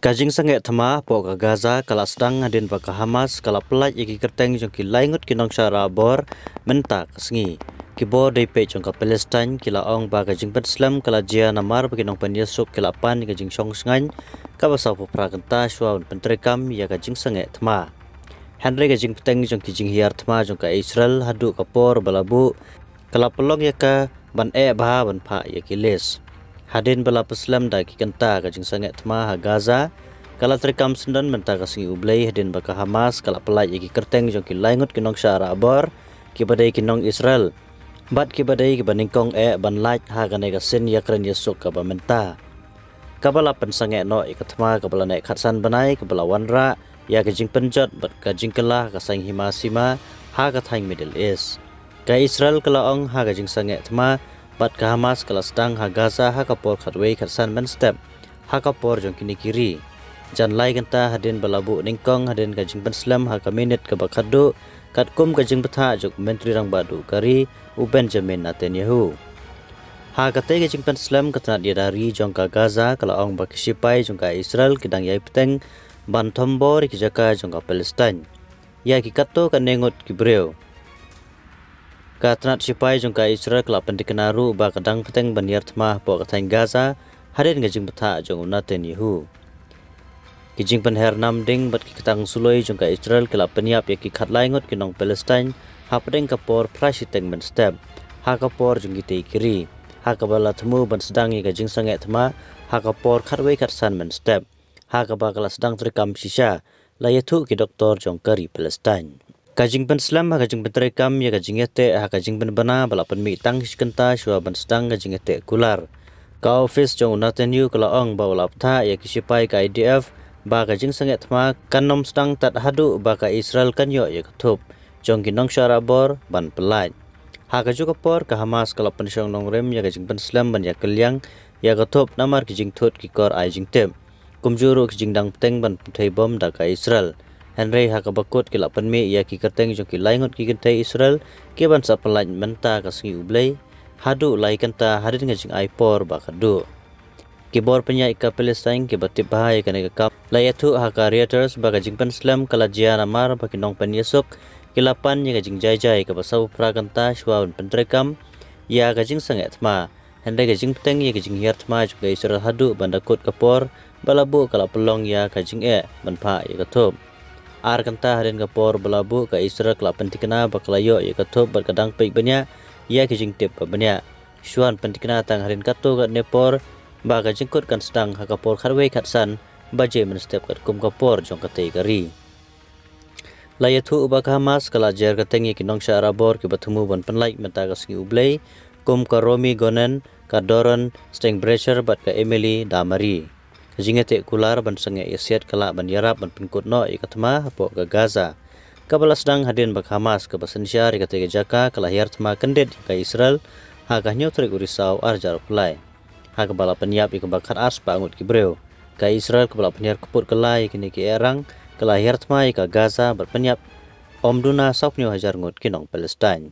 Kajing sange thama po ka Gaza kala sedang hadin baka Hamas kala pelaj iki kerteng jong ki laingut kinong syara bor menta kasngi kibo dei pe jong ka Palestine kila ong ba kajing Islam kala jia namar bagi nong panyesuk kila pan kajing song sngan ka basau po pragenta shwaun pentrekam ya kajing sange thama Henry kajing peteng jong ki jing hiar thama jong ka Israel hadu kapor balabu kala pelong ya ka ban ba ban pha ya ki les hadin bala peslam da ki kenta kajing sange thma ha Gaza kala trekam sendan menta kasngi ublei hadin baka Hamas kala pelai iki kerteng jong ki laingut kinong syara abor ki badai kinong Israel bat ki badai ki baningkong ban lait ha gane ka sin ya kren yesuk ka bamenta kabala pen sange no ik thma kabala nek khatsan banai kabala wanra ya kajing penjot bat kajing kala ka sang himasima ha ka thaing Middle East ka Israel kala ong ha kajing sange thma bat ka Hamas kala sedang ha Gaza ha kapor khatwei khatsan men step ha kapor jong kini kiri jan lai genta hadin balabu ningkong hadin kajing Islam ha ka minit ka bakhadu kat kum kajing betha jok menteri rang badu kari u Benjamin Netanyahu ha ka te kajing Islam katna dia dari jong ka Gaza kala ong bakisipai jong ka Israel kidang yai peteng ban thombor ki jaka jong ka Palestine ya ki katto ka nengot ki breu Katnat sipai jong ka Israel kala pendikenaru ba kadang peteng baniar thma po kathang Gaza hadin ngajing betha jong Netanyahu kijing penher nam ding bat ki katang suloi jong ka Israel kala peniap ya ki khatlaingot kinong Palestine ha pedeng kapor prasiteng men step ha kapor jong gitei kiri ha kabala thmu ban sedang ya kajing sange thma ha kapor khatwei khatsan men step ha kaba kala sedang trekam sisa layathu ki doktor jong kari Palestine Kajing Islam ha kajing pentrekam ya kajing ete ha kajing bana bala penmi tang sikenta shwa ban sedang kajing ete kular ka office jong Netanyahu kala ong ba wala ptha ya kisipai ka IDF ba kajing sange thma kanom sedang tat hadu ba ka Israel kan yo ya kathup jong kinong syara bor ban pelaj ha kaju kapor ka Hamas kala pensyong nong rem ya kajing Islam ban ya kelyang ya kathup namar kajing thut ki kor ai jing tem kumjuru kajing dang peteng ban thei bom da ka Israel Henry hakabakut kila penmi ya ki kerteng jong ki laingot ki kentai Israel ki ban sa pelaj menta kasngi ublei hadu lai kenta hadin ngajing aipor bakadu kibor penya ika Palestine ki batip bahai kane ka layathu haka reuters bagajing Islam kala jia namar bakinong penyesuk kilapan ya gajing jai ka basau praganta shwaun pentrekam ya gajing sanget thma Henry gajing peteng ya gajing hiar thma juga Israel hadu bandakut kapor balabu kala pelong ya gajing ban pha ya kathup ar kanta hadin kapor balabu ka Israel kala pentikna baklayo ya kathup berkadang peik banyak ya kijing tip banyak syuan pentikna tang hadin katto ka nepor ba ka jingkut kan sedang ha kapor kharwei khatsan baje men step kat kum kapor jong katei kari layathu ba ka Hamas kala jer ka tengi kinong syara bor ki bathumu ban penlai menta ka singi ublei kum ka Romi Gonen ka Doron Steinbrecher bat ka Emily Damari Jingete kular ban sange yasiat kala ban yarap ban pinkut no ikatma po ka Gaza kabala sedang hadin bak Hamas ka basensyar ikate jaka kala hiar tma kendet ka Israel ha ka nyotrik urisau arjar pulai ha kabala penyap ikabakar ars pangut kibreu ka Israel kabala penyar keput kelai kini ki erang kala hiar tma ka Gaza berpenyap omduna saupnyo hajar ngut kinong Palestine